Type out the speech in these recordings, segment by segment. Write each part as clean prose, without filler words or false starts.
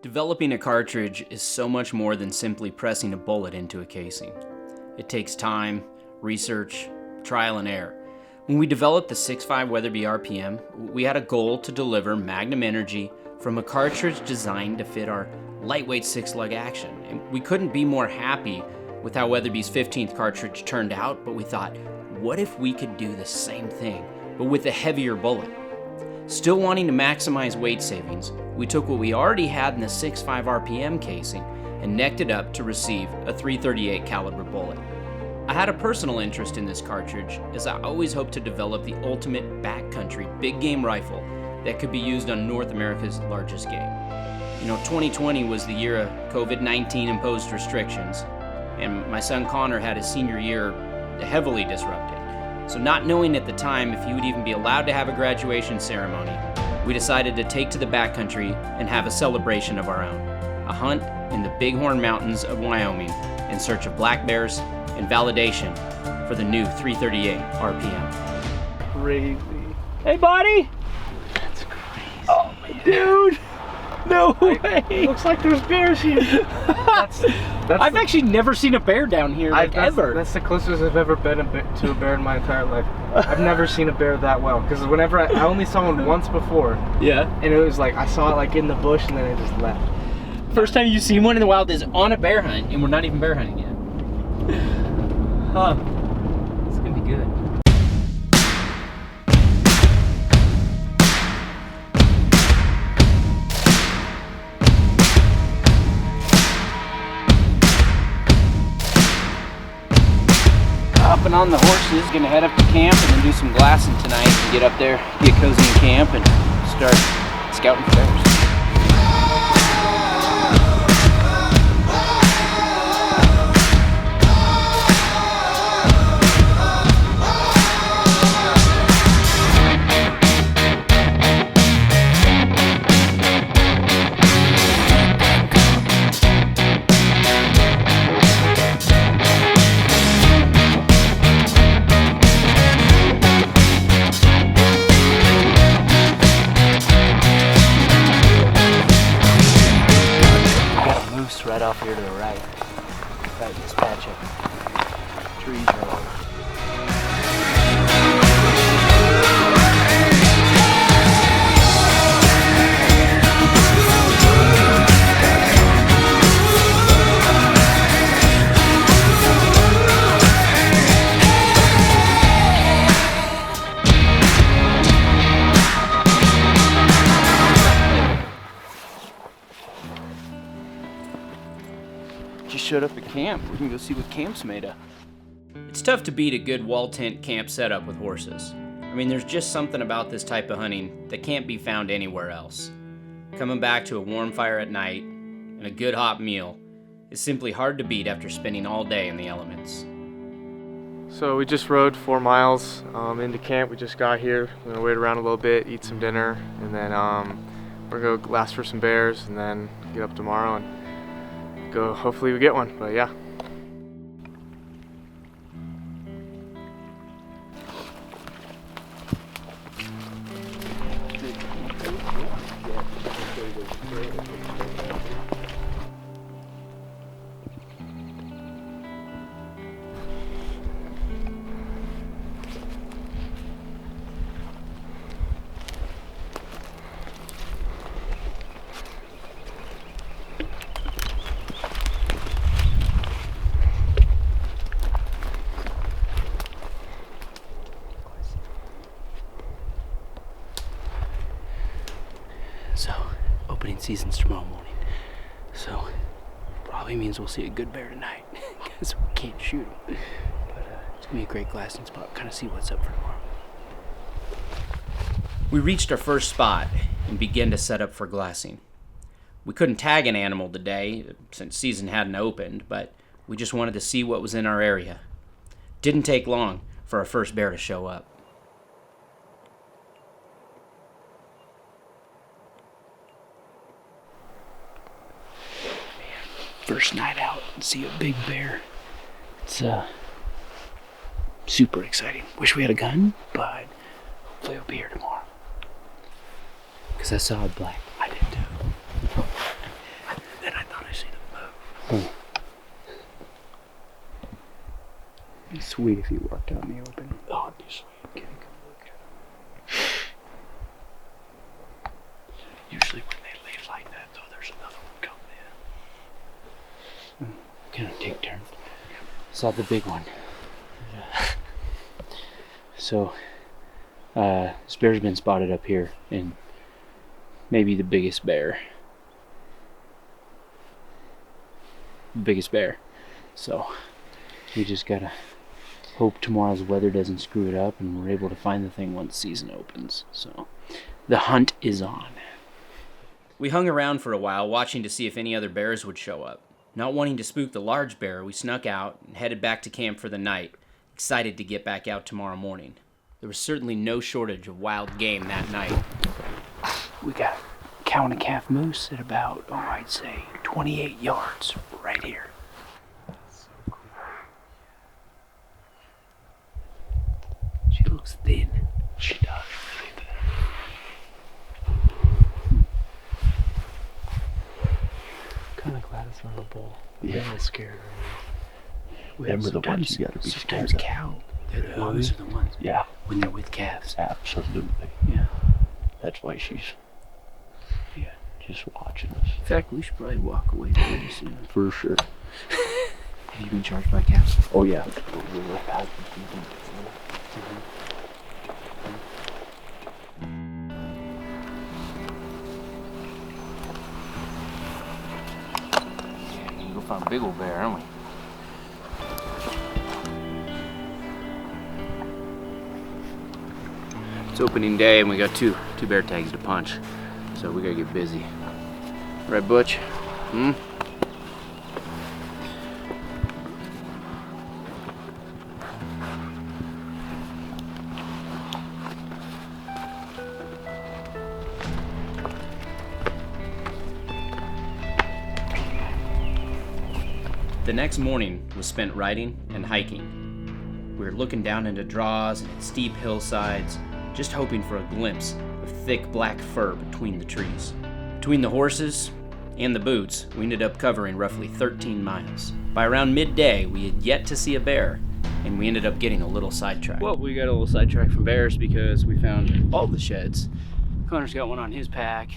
Developing a cartridge is so much more than simply pressing a bullet into a casing. It takes time, research, trial and error. When we developed the 6.5 Weatherby RPM, we had a goal to deliver magnum energy from a cartridge designed to fit our lightweight 6-lug action. And we couldn't be more happy with how Weatherby's 15th cartridge turned out, but we thought, what if we could do the same thing, but with a heavier bullet? Still wanting to maximize weight savings, we took what we already had in the 6.5 RPM casing and necked it up to receive a .338 caliber bullet. I had a personal interest in this cartridge as I always hoped to develop the ultimate backcountry big game rifle that could be used on North America's largest game. 2020 was the year of COVID-19 imposed restrictions, and my son Connor had his senior year heavily disrupted. So not knowing at the time if he would even be allowed to have a graduation ceremony, we decided to take to the backcountry and have a celebration of our own. A hunt in the Bighorn Mountains of Wyoming in search of black bears and validation for the new .338 RPM. Crazy. Hey buddy! That's crazy. Oh my dude! No way! It looks like there's bears here. I've actually never seen a bear down here, ever. That's the closest I've ever been to a bear in my entire life. I've never seen a bear that well, because whenever I only saw one once before. Yeah. And it was like, I saw it like in the bush and then it just left. First time you've seen one in the wild is on a bear hunt, and we're not even bear hunting yet. Huh. It's gonna be good. Up and on the horses, gonna head up to camp and then do some glassing tonight and get up there, get cozy in camp and start scouting for bears. Right off here to the right this patch of trees right over. Just showed up at camp. We can go see what camp's made of. It's tough to beat a good wall tent camp setup with horses. I mean, there's just something about this type of hunting that can't be found anywhere else. Coming back to a warm fire at night and a good hot meal is simply hard to beat after spending all day in the elements. So we just rode 4 miles into camp. We just got here. We're gonna wait around a little bit, eat some dinner, and then we're gonna go glass for some bears and then get up tomorrow and go, hopefully we get one, but yeah. So, opening season's tomorrow morning. So, probably means we'll see a good bear tonight, because we can't shoot him. But it's gonna be a great glassing spot. Kind of see what's up for tomorrow. We reached our first spot and began to set up for glassing. We couldn't tag an animal today, since season hadn't opened, but we just wanted to see what was in our area. Didn't take long for our first bear to show up. First night out and see a big bear. It's super exciting. Wish we had a gun, but hopefully it'll be here tomorrow. Because I saw a black. I did too. It'd be sweet if he worked out in the open. Oh, it'd be sweet. Okay, go look at Usually when they leave like that, though, there's another one coming in. Gonna take turns. Saw the big one. Yeah. So, this bear's been spotted up here, and maybe the biggest bear. Biggest bear. So, we just gotta hope tomorrow's weather doesn't screw it up and we're able to find the thing once season opens. So, the hunt is on. We hung around for a while, watching to see if any other bears would show up. Not wanting to spook the large bear, we snuck out and headed back to camp for the night, excited to get back out tomorrow morning. There was certainly no shortage of wild game that night. We got a cow and a calf moose at about, I'd say 28 yards right here. So cool. She looks thin. She does, really thin. Kind of glad it's not a bull. Yeah. I'm scared. Remember the ones you gotta be sometimes scared of. cow. They're the ones are the ones. Yeah, When they're with calves. absolutely. Yeah. That's why she's Yeah. just watching us. In fact, we should probably walk away pretty soon. For sure. Have you been charged by calves? Oh, yeah. Yeah, we can go find a big old bear, aren't we? It's opening day and we got two bear tags to punch, so we gotta get busy. Right, Butch? Hmm? The next morning was spent riding and hiking. We were looking down into draws and steep hillsides, just hoping for a glimpse of thick black fur between the trees. Between the horses and the boots, we ended up covering roughly 13 miles. By around midday, we had yet to see a bear, and we ended up getting a little sidetracked. Well, we got a little sidetracked from bears because we found all the sheds. Connor's got one on his pack,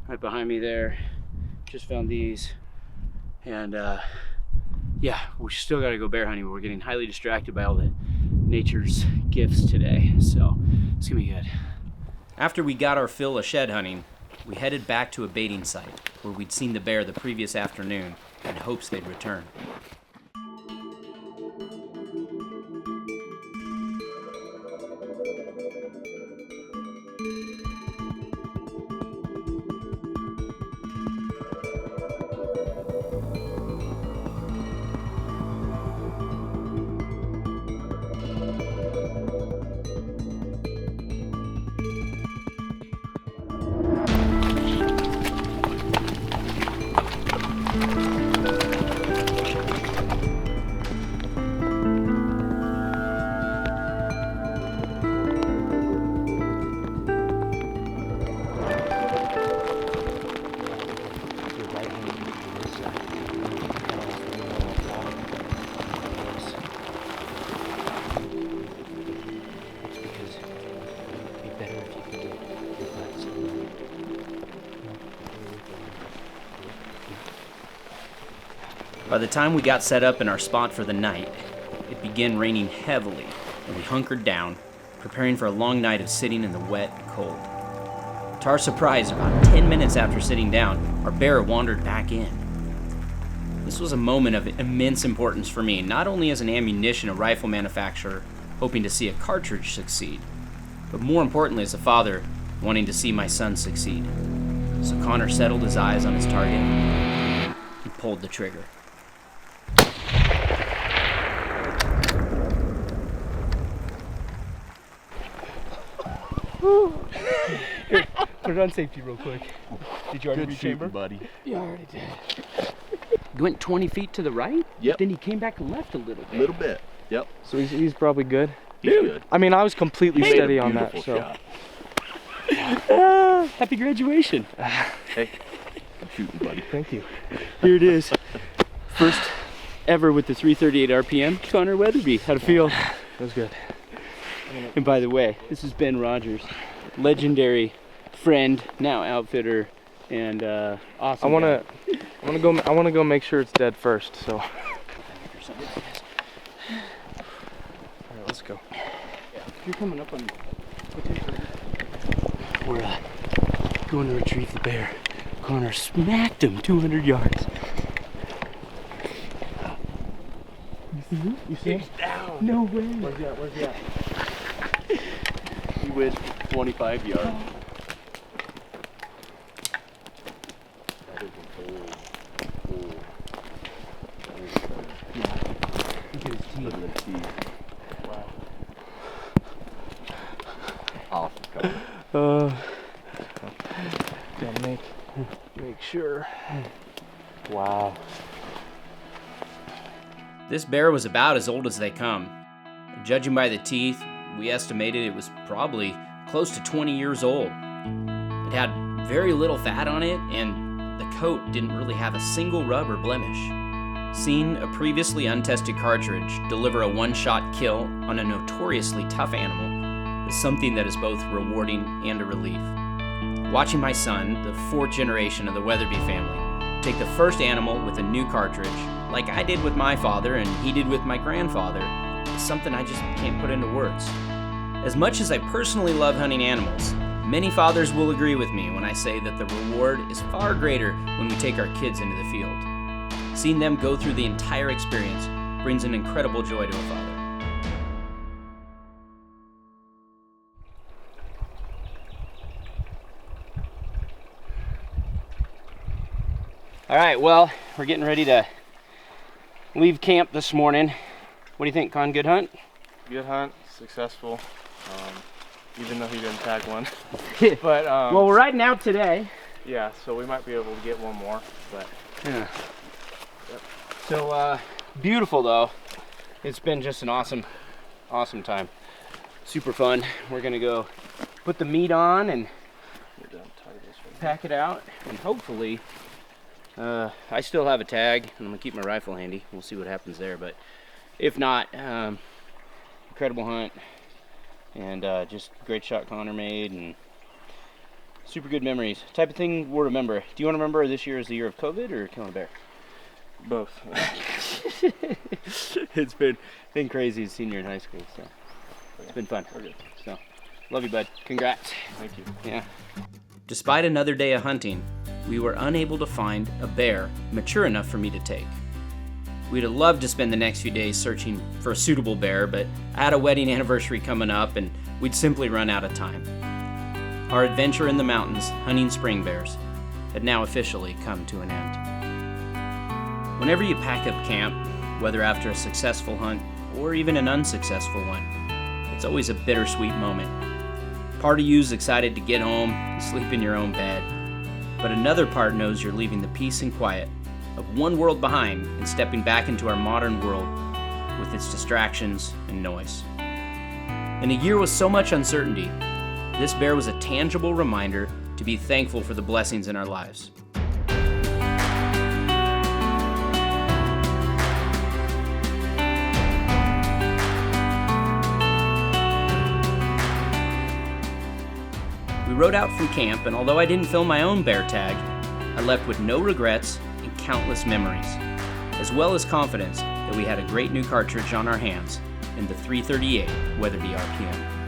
right behind me there. Just found these, and yeah, we still gotta go bear hunting, but we're getting highly distracted by all the nature's gifts today, so it's gonna be good. After we got our fill of shed hunting, we headed back to a baiting site where we'd seen the bear the previous afternoon in hopes they'd return. By the time we got set up in our spot for the night, it began raining heavily, and we hunkered down, preparing for a long night of sitting in the wet and cold. To our surprise, about 10 minutes after sitting down, our bear wandered back in. This was a moment of immense importance for me, not only as an ammunition and rifle manufacturer hoping to see a cartridge succeed, but more importantly as a father wanting to see my son succeed. So Connor settled his eyes on his target and pulled the trigger. Here, put it on safety real quick. Did you already rechamber? Buddy. Yeah, I already did. He went 20 feet to the right? Yep. Then he came back left a little bit. Little bit. Yep. So he's probably good. He's good. I mean, I was completely Made a steady on that. beautiful So. shot. Happy graduation. Hey, I'm shooting, buddy. Thank you. Here it is. First ever with the 338 RPM, Connor Weatherby. How'd it feel? It was good. And by the way, this is Ben Rogers, legendary friend, now outfitter, and awesome. I wanna go make sure it's dead first. So. All right, let's go. If you're coming up on, we're going to retrieve the bear. Connor smacked him 200 yards. You see him? You see him? Down. No way. Where's he at? Where's he at? He went 25 yards. Look at his teeth. Wow. Awesome cover. Gotta make sure. Wow. This bear was about as old as they come. Judging by the teeth, we estimated it was probably close to 20 years old. It had very little fat on it, and the coat didn't really have a single rub or blemish. Seeing a previously untested cartridge deliver a one-shot kill on a notoriously tough animal is something that is both rewarding and a relief. Watching my son, the fourth generation of the Weatherby family, take the first animal with a new cartridge, like I did with my father and he did with my grandfather, is something I just can't put into words. As much as I personally love hunting animals, many fathers will agree with me when I say that the reward is far greater when we take our kids into the field. Seeing them go through the entire experience brings an incredible joy to a father. All right, well, we're getting ready to leave camp this morning. What do you think, Con? Good hunt? Good hunt, successful. Even though he didn't tag one. But well, we're riding out today. yeah, so we might be able to get one more. But Yeah. Yep. So beautiful though. It's been just an awesome time. Super fun. We're gonna go put the meat on and pack it out, and hopefully I still have a tag, and I'm gonna keep my rifle handy. We'll see what happens there, but if not, incredible hunt, and just great shot Connor made, and super good memories. Type of thing we'll remember. Do you want to remember this year as the year of COVID or killing a bear? both. It's been crazy as senior in high school, so it's been fun. So love you, bud. Congrats. Thank you. Yeah. Despite another day of hunting, we were unable to find a bear mature enough for me to take. We'd have loved to spend the next few days searching for a suitable bear, but I had a wedding anniversary coming up and we'd simply run out of time. Our adventure in the mountains hunting spring bears had now officially come to an end. Whenever you pack up camp, whether after a successful hunt or even an unsuccessful one, it's always a bittersweet moment. Part of you's excited to get home and sleep in your own bed, but another part knows you're leaving the peace and quiet of one world behind and stepping back into our modern world with its distractions and noise. In a year with so much uncertainty, this bear was a tangible reminder to be thankful for the blessings in our lives. We rode out from camp, and although I didn't fill my own bear tag, I left with no regrets and countless memories, as well as confidence that we had a great new cartridge on our hands in the 338 Weatherby RPM.